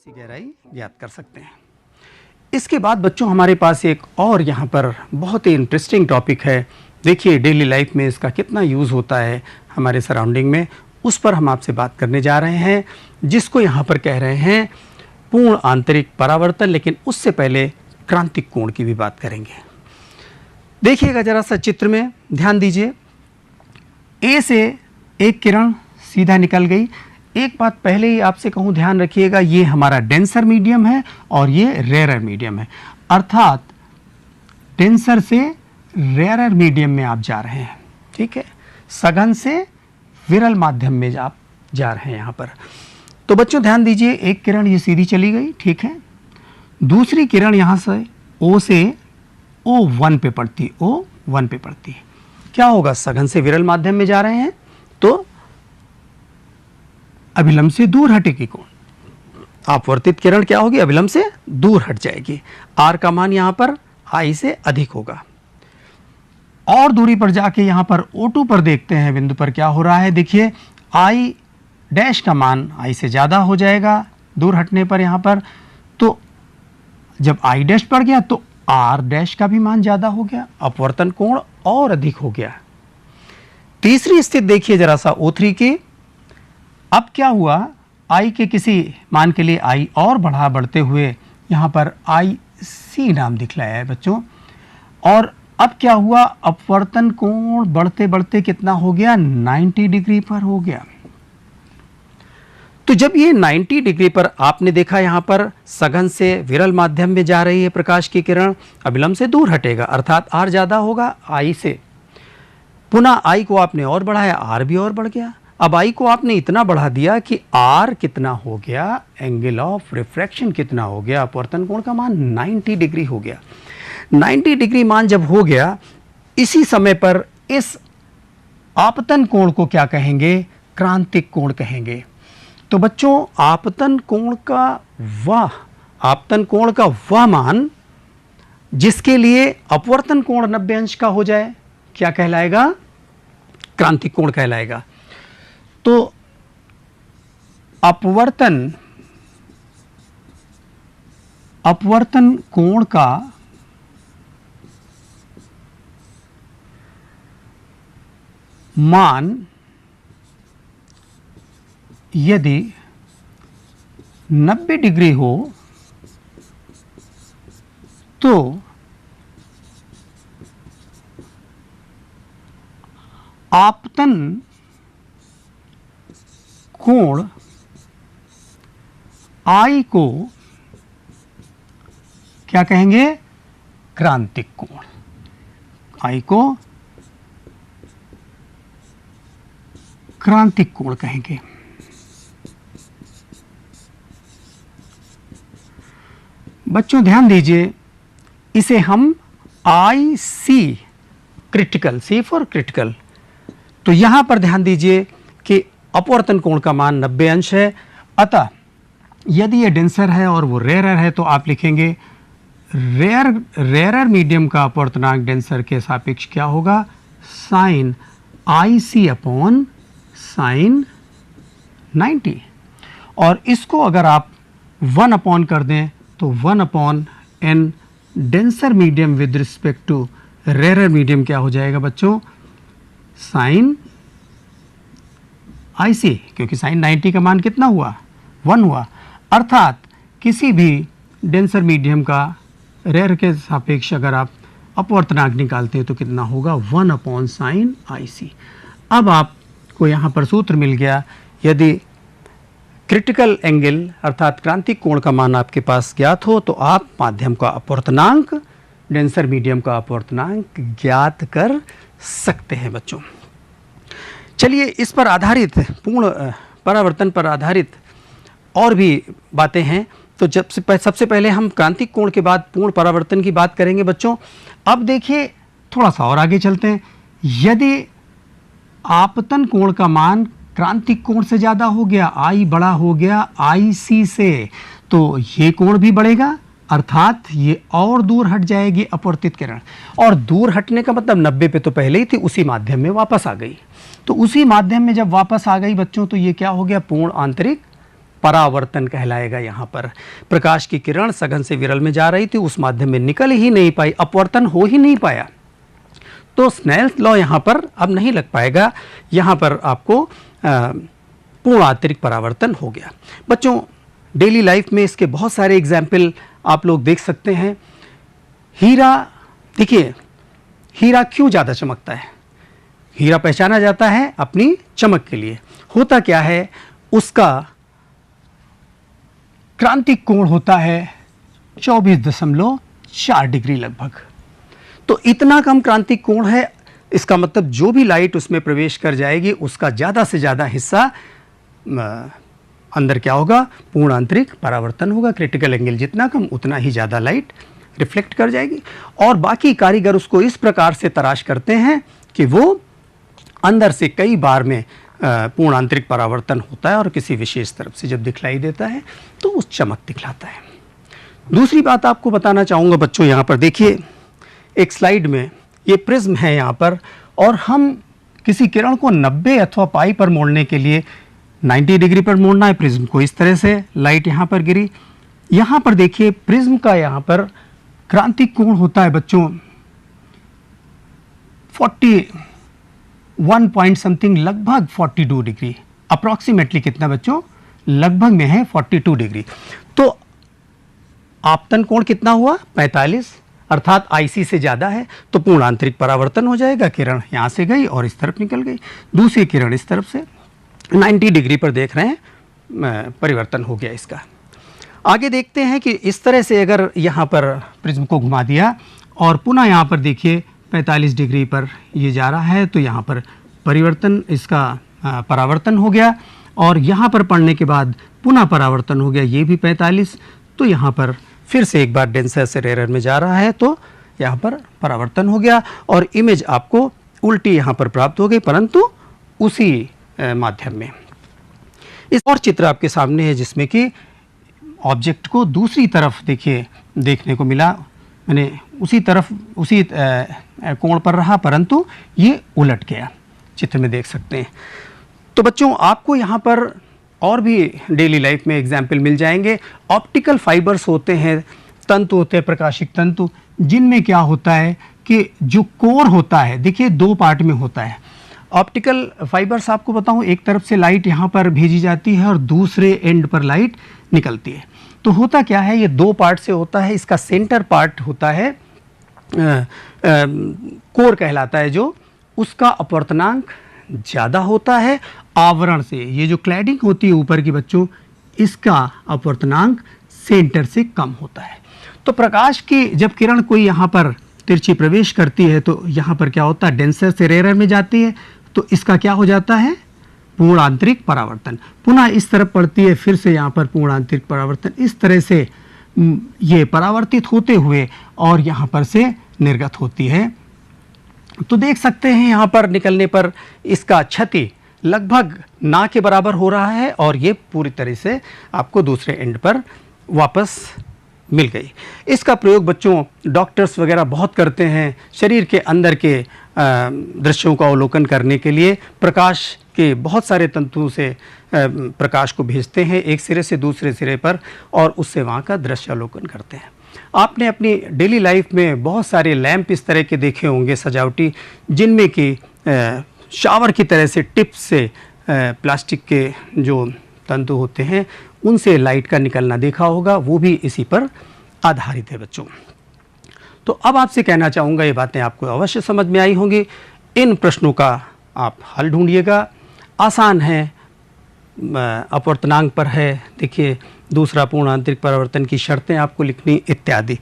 सी गहराई ज्ञात कर सकते हैं। इसके बाद बच्चों हमारे पास एक और यहाँ पर बहुत ही इंटरेस्टिंग टॉपिक है। देखिए डेली लाइफ में इसका कितना यूज़ होता है हमारे सराउंडिंग में, उस पर हम आपसे बात करने जा रहे हैं, जिसको यहाँ पर कह रहे हैं पूर्ण आंतरिक परावर्तन। लेकिन उससे पहले क्रांतिक कोण की भी बात करेंगे। देखिएगा जरा सा चित्र में ध्यान दीजिए। ए से एक किरण सीधा निकल गई। एक बात पहले ही आपसे कहूँ, ध्यान रखिएगा, ये हमारा डेंसर मीडियम है और ये रेयरर मीडियम है। अर्थात डेंसर से रेयरर मीडियम में आप जा रहे हैं, ठीक है। सघन से विरल माध्यम में आप जा रहे हैं यहाँ पर। तो बच्चों ध्यान दीजिए, एक किरण ये सीधी चली गई, ठीक है। दूसरी किरण यहाँ से O से O1 पे पड़ती, O1 पे पड़ती है। क्या होगा, सघन से विरल माध्यम में जा रहे हैं तो अभिलंब से दूर हटेगी कोण। अपवर्तित किरण क्या होगी, अभिलंब से दूर हट जाएगी। R का मान यहाँ पर I से अधिक होगा। और दूरी पर जाके यहाँ पर O2 पर देखते हैं बिंदु पर क्या हो रहा है। देखिए I डैश का मान I से ज़्यादा हो जाएगा दूर हटने पर यहाँ पर। तो जब I डैश बढ़ गया तो R डैश का भी मान ज़्यादा हो गया, अपवर्तन कोण और अधिक हो गया। तीसरी स्थिति देखिए जरा सा O3 की। अब क्या हुआ, I के किसी मान के लिए I और बढ़ते हुए यहाँ पर IC नाम दिखलाया है बच्चों। और अब क्या हुआ, अपवर्तन कोण बढ़ते बढ़ते कितना हो गया, 90 डिग्री पर हो गया। तो जब ये 90 डिग्री पर आपने देखा, यहाँ पर सघन से विरल माध्यम में जा रही है प्रकाश की किरण, अभिलंब से दूर हटेगा, अर्थात R ज़्यादा होगा I से। पुनः I को आपने और बढ़ाया, R भी और बढ़ गया। अब I को आपने इतना बढ़ा दिया कि R कितना हो गया, एंगल ऑफ रिफ्रैक्शन कितना हो गया, अपवर्तन कोण का मान 90 डिग्री हो गया। 90 डिग्री मान जब हो गया, इसी समय पर इस आपतन कोण को क्या कहेंगे, क्रांतिक कोण कहेंगे। तो बच्चों आपतन कोण का वह मान जिसके लिए अपवर्तन कोण 90 अंश का हो जाए, क्या कहलाएगा, क्रांतिक कोण कहलाएगा। तो अपवर्तन कोण का मान यदि 90 डिग्री हो तो आपतन कोण I को क्या कहेंगे, क्रांतिक कोण। I को क्रांतिक कोण कहेंगे। बच्चों ध्यान दीजिए, इसे हम IC critical, C for critical. तो यहां पर ध्यान दीजिए कि अपवर्तन कोण का मान 90 अंश है। अतः यदि ये डेंसर है और वो रेयरर है तो आप लिखेंगे रेयरर मीडियम का अपवर्तनांक डेंसर के सापेक्ष क्या होगा, साइन IC अपॉन साइन 90। और इसको अगर आप 1 अपॉन कर दें तो 1 upon n denser medium with respect to rarer medium क्या हो जाएगा बच्चों, साइन IC, क्योंकि साइन 90 का मान कितना हुआ, 1 हुआ। अर्थात किसी भी डेंसर मीडियम का रेयर के सापेक्ष अगर आप अपवर्तनांक निकालते हैं तो कितना होगा, 1 अपॉन साइन IC। अब आपको यहाँ पर सूत्र मिल गया। यदि क्रिटिकल एंगल अर्थात क्रांतिक कोण का मान आपके पास ज्ञात हो तो आप माध्यम का अपवर्तनांक, डेंसर मीडियम का अपवर्तनांक ज्ञात कर सकते हैं बच्चों। चलिए इस पर आधारित, पूर्ण परावर्तन पर आधारित और भी बातें हैं। तो सबसे पहले हम क्रांतिक कोण के बाद पूर्ण परावर्तन की बात करेंगे बच्चों। अब देखिए थोड़ा सा और आगे चलते हैं। यदि आपतन कोण का मान क्रांतिक कोण से ज़्यादा हो गया, I बड़ा हो गया IC से, तो ये कोण भी बढ़ेगा, अर्थात ये और दूर हट जाएगी अपवर्तित किरण। और दूर हटने का मतलब 90 पे तो पहले ही थी, उसी माध्यम में वापस आ गई। तो उसी माध्यम में जब वापस आ गई बच्चों तो ये क्या हो गया, पूर्ण आंतरिक परावर्तन कहलाएगा। यहाँ पर प्रकाश की किरण सघन से विरल में जा रही थी, उस माध्यम में निकल ही नहीं पाई, अपवर्तन हो ही नहीं पाया, तो स्नेल्स लॉ यहाँ पर अब नहीं लग पाएगा। यहाँ पर आपको पूर्ण आंतरिक परावर्तन हो गया। बच्चों, डेली लाइफ में इसके बहुत सारे एग्जाम्पल आप लोग देख सकते हैं। हीरा, देखिए हीरा क्यों ज़्यादा चमकता है? हीरा पहचाना जाता है अपनी चमक के लिए। होता क्या है, उसका क्रांतिक कोण होता है 24.4 डिग्री लगभग। तो इतना कम क्रांतिक कोण है, इसका मतलब जो भी लाइट उसमें प्रवेश कर जाएगी उसका ज़्यादा से ज़्यादा हिस्सा अंदर क्या होगा, पूर्ण आंतरिक परावर्तन होगा। क्रिटिकल एंगल जितना कम उतना ही ज़्यादा लाइट रिफ्लेक्ट कर जाएगी। और बाकी कारीगर उसको इस प्रकार से तराश करते हैं कि वो अंदर से कई बार में पूर्ण आंतरिक परावर्तन होता है और किसी विशेष तरफ से जब दिखलाई देता है तो उस चमक दिखलाता है। दूसरी बात आपको बताना चाहूँगा बच्चों, यहाँ पर देखिए एक स्लाइड में ये प्रिज्म है यहाँ पर, और हम किसी किरण को 90 अथवा पाई पर मोड़ने के लिए 90 डिग्री पर मोड़ना है प्रिज्म को। इस तरह से लाइट यहाँ पर गिरी। यहाँ पर देखिए प्रिज्म का यहाँ पर क्रांतिक कोण होता है बच्चों 41 पॉइंट समथिंग, लगभग 42 डिग्री। अप्रॉक्सीमेटली कितना बच्चों? लगभग में है 42 डिग्री। तो आपतन कोण कितना हुआ? 45, अर्थात IC से ज़्यादा है, तो पूर्ण आंतरिक परावर्तन हो जाएगा। किरण यहाँ से गई और इस तरफ निकल गई, दूसरी किरण इस तरफ से 90 डिग्री पर देख रहे हैं, परिवर्तन हो गया इसका। आगे देखते हैं कि इस तरह से अगर यहाँ पर प्रिज्म को घुमा दिया और पुनः यहाँ पर देखिए 45 डिग्री पर ये जा रहा है, तो यहाँ पर परिवर्तन, इसका परावर्तन हो गया, और यहाँ पर पढ़ने के बाद पुनः परावर्तन हो गया, ये भी 45। तो यहाँ पर फिर से एक बार डेंसर से रेयर में जा रहा है, तो यहाँ पर परावर्तन हो गया और इमेज आपको उल्टी यहाँ पर प्राप्त हो गई, परंतु उसी माध्यम में। इस और चित्र आपके सामने है जिसमें कि ऑब्जेक्ट को दूसरी तरफ देखिए देखने को मिला, मैंने उसी तरफ उसी कोण पर रहा, परंतु ये उलट गया, चित्र में देख सकते हैं। तो बच्चों, आपको यहाँ पर और भी डेली लाइफ में एग्जाम्पल मिल जाएंगे। ऑप्टिकल फाइबर्स होते हैं, तंतु होते हैं, प्रकाशिक तंतु, जिनमें क्या होता है कि जो कोर होता है, देखिए 2 पार्ट में होता है। ऑप्टिकल फाइबर्स आपको बताऊं, एक तरफ से लाइट यहाँ पर भेजी जाती है और दूसरे एंड पर लाइट निकलती है। तो होता क्या है, ये 2 पार्ट से होता है। इसका सेंटर पार्ट होता है कोर कहलाता है, जो उसका अपवर्तनांक ज़्यादा होता है आवरण से। ये जो क्लैडिंग होती है ऊपर की बच्चों, इसका अपवर्तनांक सेंटर से कम होता है। तो प्रकाश की जब किरण कोई यहाँ पर तिरछी प्रवेश करती है तो यहाँ पर क्या होता है, डेंसर से रेयर में जाती है, तो इसका क्या हो जाता है, पूर्ण आंतरिक परावर्तन। पुनः इस तरफ पड़ती है, फिर से यहाँ पर पूर्ण आंतरिक परावर्तन। इस तरह से ये परावर्तित होते हुए और यहाँ पर से निर्गत होती है। तो देख सकते हैं यहाँ पर निकलने पर इसका क्षति लगभग ना के बराबर हो रहा है और ये पूरी तरह से आपको दूसरे एंड पर वापस मिल गई। इसका प्रयोग बच्चों डॉक्टर्स वगैरह बहुत करते हैं, शरीर के अंदर के दृश्यों का अवलोकन करने के लिए। प्रकाश के बहुत सारे तंतुओं से प्रकाश को भेजते हैं एक सिरे से दूसरे सिरे पर, और उससे वहाँ का दृश्य अवलोकन करते हैं। आपने अपनी डेली लाइफ में बहुत सारे लैंप इस तरह के देखे होंगे सजावटी, जिनमें कि शावर की तरह से टिप से प्लास्टिक के जो तंतु होते हैं उनसे लाइट का निकलना देखा होगा, वो भी इसी पर आधारित है बच्चों। तो अब आपसे कहना चाहूँगा, ये बातें आपको अवश्य समझ में आई होंगी। इन प्रश्नों का आप हल ढूंढिएगा, आसान है, अपवर्तनांक पर है, देखिए दूसरा पूर्ण आंतरिक परावर्तन की शर्तें आपको लिखनी इत्यादि।